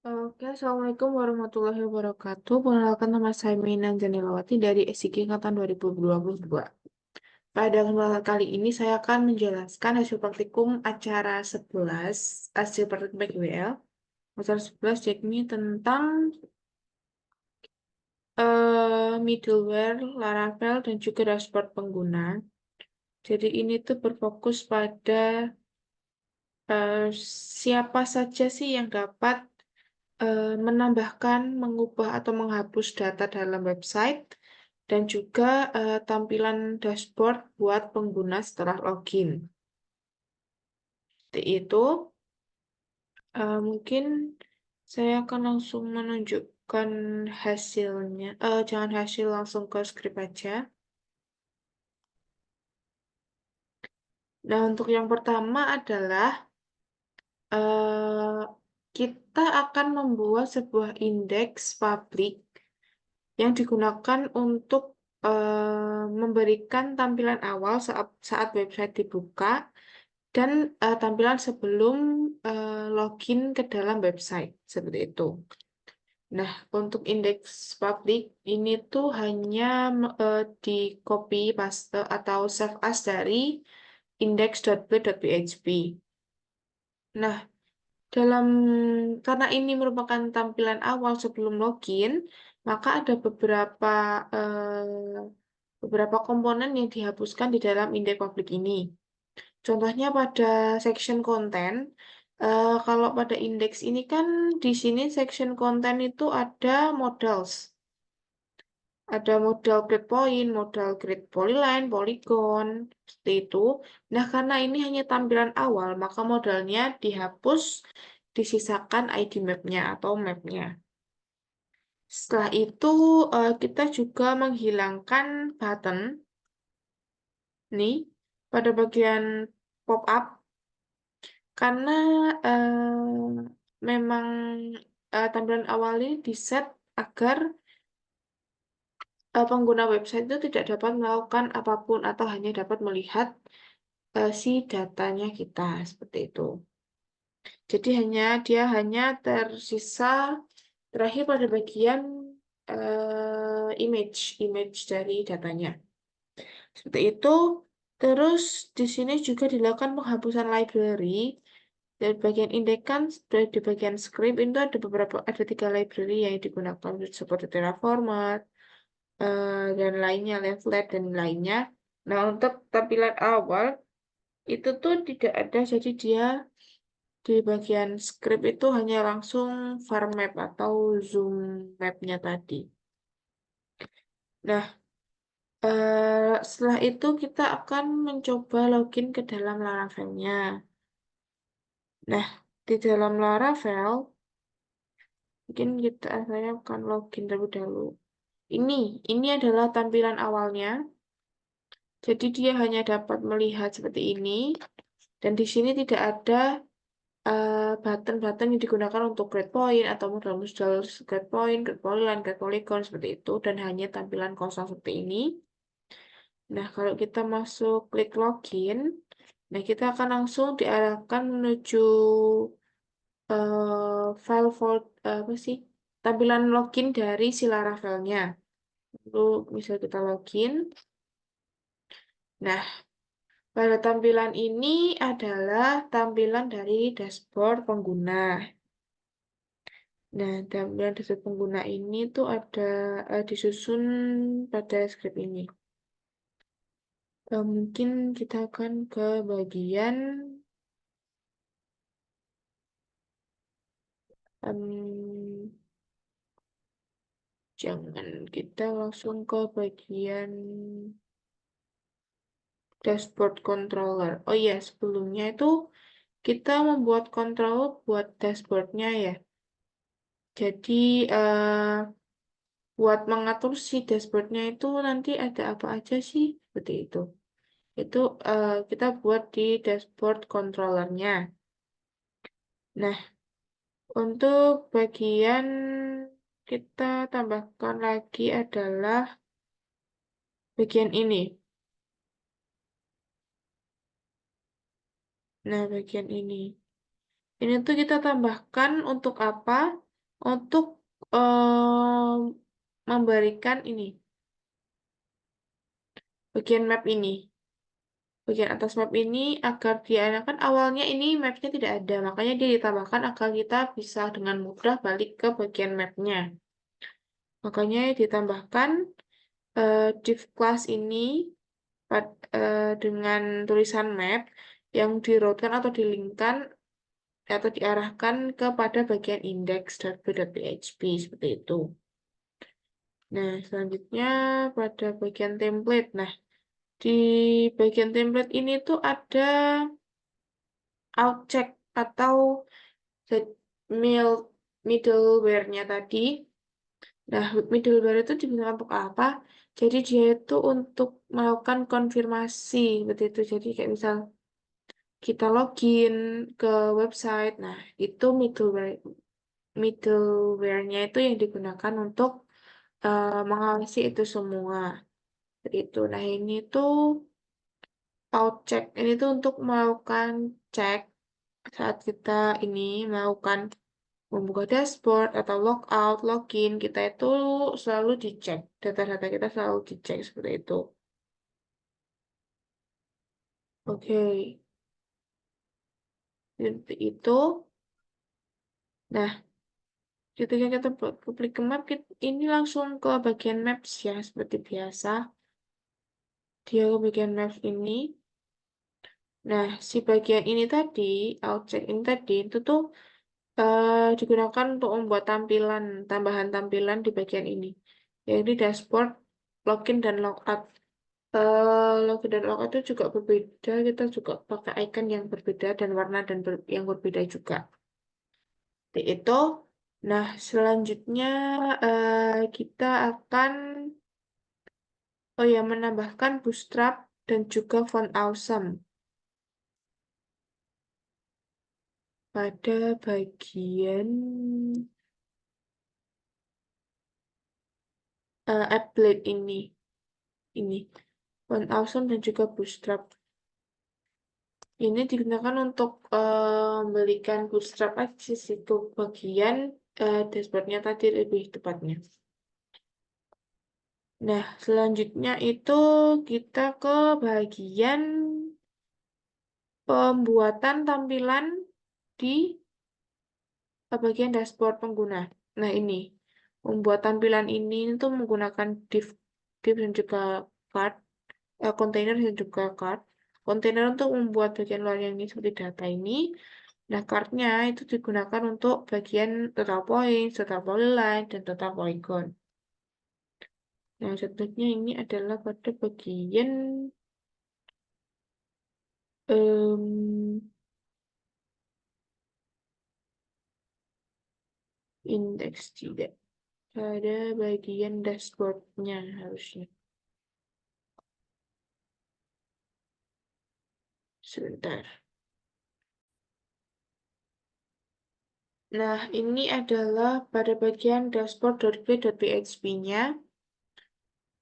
Oke, Assalamualaikum warahmatullahi wabarakatuh. Perkenalkan nama saya Minan Janilawati dari SIG Angkatan 2022. Pada kesempatan kali ini saya akan menjelaskan hasil praktikum acara 11, hasil praktikum PGWL, acara 11 yakni tentang middleware, Laravel, dan juga dashboard pengguna. Jadi ini tuh berfokus pada siapa saja sih yang dapat menambahkan, mengubah atau menghapus data dalam website, dan juga tampilan dashboard buat pengguna setelah login. Seperti itu, mungkin saya akan langsung menunjukkan hasilnya. Jangan hasil, langsung ke script aja. Nah, untuk yang pertama adalah eh, kita akan membuat sebuah indeks publik yang digunakan untuk memberikan tampilan awal saat website dibuka dan tampilan sebelum login ke dalam website, seperti itu. Nah, untuk indeks publik ini tuh hanya di copy paste atau save as dari index.play.php. Nah, dalam karena ini merupakan tampilan awal sebelum login, maka ada beberapa komponen yang dihapuskan di dalam indeks publik ini. Contohnya pada section konten, kalau pada indeks ini kan di sini section konten itu ada modals. Ada modal grade point, modal grade polyline, polygon, seperti itu. Nah, karena ini hanya tampilan awal, maka modalnya dihapus, disisakan ID map-nya atau map-nya. Setelah itu, kita juga menghilangkan button, nih, pada bagian pop-up, karena memang tampilan awal ini diset agar pengguna website itu tidak dapat melakukan apapun atau hanya dapat melihat si datanya kita seperti itu. Jadi dia hanya tersisa terakhir pada bagian image dari datanya. Seperti itu. Terus di sini juga dilakukan penghapusan library. Dari bagian indeks kan di bagian script itu ada 3 library yang digunakan seperti Terraformer, dan lainnya, leaflet dan lainnya. Nah, untuk tampilan awal itu tuh tidak ada, jadi dia di bagian script itu hanya langsung var map atau zoom map-nya tadi. Nah, setelah itu kita akan mencoba login ke dalam Laravel-nya. Nah, di dalam Laravel, mungkin saya akan login terlebih dahulu. Ini adalah tampilan awalnya. Jadi dia hanya dapat melihat seperti ini, dan di sini tidak ada button-button yang digunakan untuk grade point atau modal-modal grade point, grade polyline, grade polygon seperti itu, dan hanya tampilan kosong seperti ini. Nah, kalau kita masuk klik login, nah kita akan langsung diarahkan menuju file apa sih? Tampilan login dari si Laravel-nya. Lalu misal kita login. Nah, pada tampilan ini adalah tampilan dari dashboard pengguna. Nah, tampilan dashboard pengguna ini tuh ada disusun pada script ini. Mungkin kita akan ke bagian jangan, kita langsung ke bagian dashboard controller. Oh iya, sebelumnya itu kita membuat control buat dashboardnya ya. Jadi buat mengatur si dashboardnya itu nanti ada apa aja sih, seperti itu. Itu kita buat di dashboard controllernya. Nah, untuk bagian kita tambahkan lagi adalah bagian ini. Nah, bagian ini. Ini tuh kita tambahkan untuk apa? untuk memberikan ini bagian map ini. Bagian atas map ini agar dia kan awalnya ini mapnya tidak ada, makanya dia ditambahkan agar kita bisa dengan mudah balik ke bagian mapnya. Makanya ditambahkan div class ini dengan tulisan map yang di-route-kan atau di-link-kan atau diarahkan kepada bagian index.php seperti itu. Nah, selanjutnya pada bagian template. Nah, di bagian template ini tuh ada outcheck atau middleware-nya tadi. Nah, middleware itu digunakan untuk apa? Jadi dia itu untuk melakukan konfirmasi seperti itu. Jadi kayak misal kita login ke website. Nah, itu middleware-nya itu yang digunakan untuk mengawasi itu semua. Seperti itu. Nah, ini tuh outcheck. Ini tuh untuk melakukan cek saat kita ini melakukan membuka dashboard atau logout, login, kita itu selalu dicek. Data-data kita selalu dicek seperti itu. Oke, seperti itu. Nah, ketika kita klik ke map, ini langsung ke bagian maps ya, seperti biasa. Dia ke bagian maps ini. Nah, si bagian ini tadi, outcheck ini tadi, itu tuh digunakan untuk membuat tambahan tampilan di bagian ini. Yaitu dashboard, login, dan logout. Login dan logout itu juga berbeda, kita juga pakai icon yang berbeda dan warna yang berbeda juga. Seperti itu. Nah, selanjutnya kita akan menambahkan bootstrap dan juga font awesome pada bagian applet ini. Ini font awesome dan juga bootstrap. Ini digunakan untuk memberikan bootstrap aja situ bagian dashboardnya tadi lebih tepatnya. Nah, selanjutnya itu kita ke bagian pembuatan tampilan di bagian dashboard pengguna. Nah, ini membuat tampilan ini itu menggunakan div dan juga card, container dan juga card. Container untuk membuat bagian luar yang ini seperti data ini. Nah, card-nya itu digunakan untuk bagian total point, total polyline, dan total polygon. Nah, contohnya ini adalah pada bagian indeks tidak. Pada bagian dashboard-nya harusnya. Sebentar. Nah, ini adalah pada bagian dashboard.p.php-nya.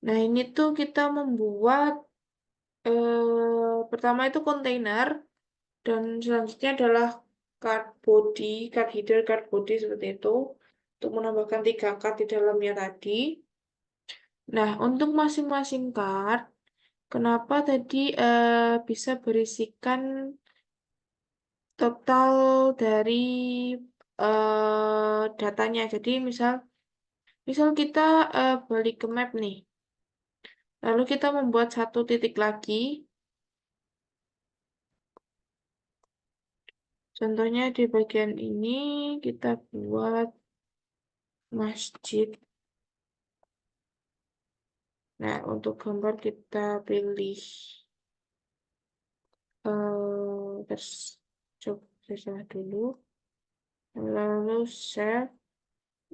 Nah, ini tuh kita membuat pertama itu kontainer dan selanjutnya adalah card body, card header, card body seperti itu untuk menambahkan 3 card di dalamnya tadi. Nah, untuk masing-masing card, kenapa tadi bisa berisikan total dari datanya. Jadi misal kita balik ke map nih, lalu kita membuat satu titik lagi. Contohnya di bagian ini kita buat masjid. Nah, untuk gambar kita pilih terus coba saya salah dulu. Lalu save.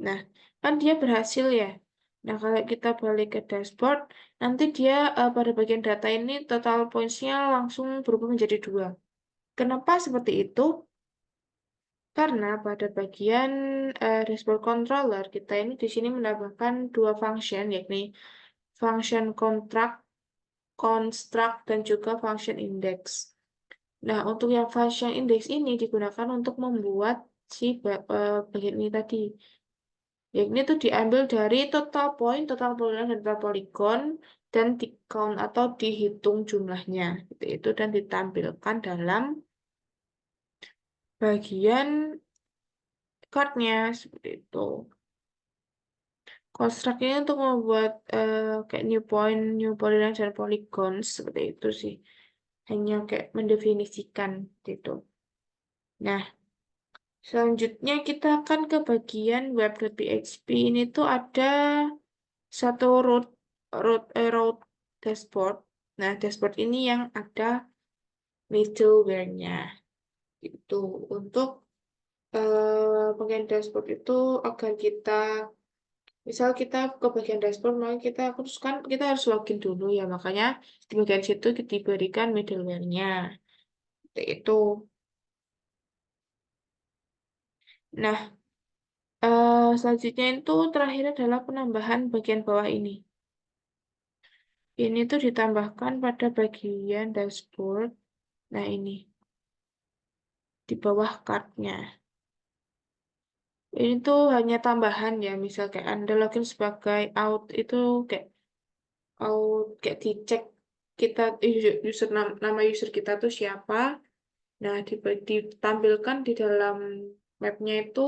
Nah, kan dia berhasil ya. Nah, kalau kita balik ke dashboard, nanti dia pada bagian data ini total points-nya langsung berubah menjadi 2. Kenapa seperti itu? Karena pada bagian dashboard controller, kita ini di sini menambahkan 2 function, yakni function construct, dan juga function index. Nah, untuk yang function index ini digunakan untuk membuat si bagian ini tadi, Ini tuh diambil dari total point, total polygon, dan total polygon, dan di count atau dihitung jumlahnya. Gitu itu dan ditampilkan dalam bagian card-nya seperti itu. Construct ini untuk membuat kayak new point, new polygon, dan polygon seperti itu sih. Hanya kayak mendefinisikan gitu. Nah, selanjutnya kita akan ke bagian web.php. Ini tuh ada satu root dashboard. Nah, dashboard ini yang ada middleware-nya. Itu untuk bagian dashboard itu agar kita, misal kita ke bagian dashboard, maka kita terus kan kita harus login dulu ya. Makanya di bagian situ diberikan middleware-nya. Seperti itu. Nah, selanjutnya itu terakhir adalah penambahan bagian bawah ini. Ini tuh ditambahkan pada bagian dashboard. Nah, ini di bawah card-nya. Ini tuh hanya tambahan ya, misal kayak Anda login sebagai out itu kayak dicek kita user nama user kita tuh siapa. Nah, ditampilkan di dalam mapnya itu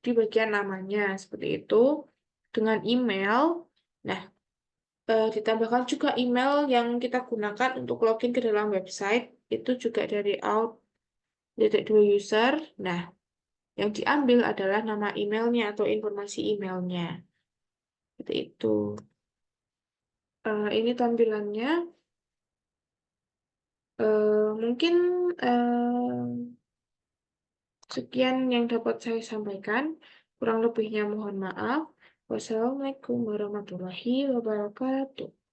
di bagian namanya seperti itu dengan email. Nah, ditambahkan juga email yang kita gunakan untuk login ke dalam website itu juga dari out titik dua user. Nah, yang diambil adalah nama emailnya atau informasi emailnya. Seperti itu. Ini tampilannya. Mungkin sekian yang dapat saya sampaikan. Kurang lebihnya mohon maaf. Wassalamualaikum warahmatullahi wabarakatuh.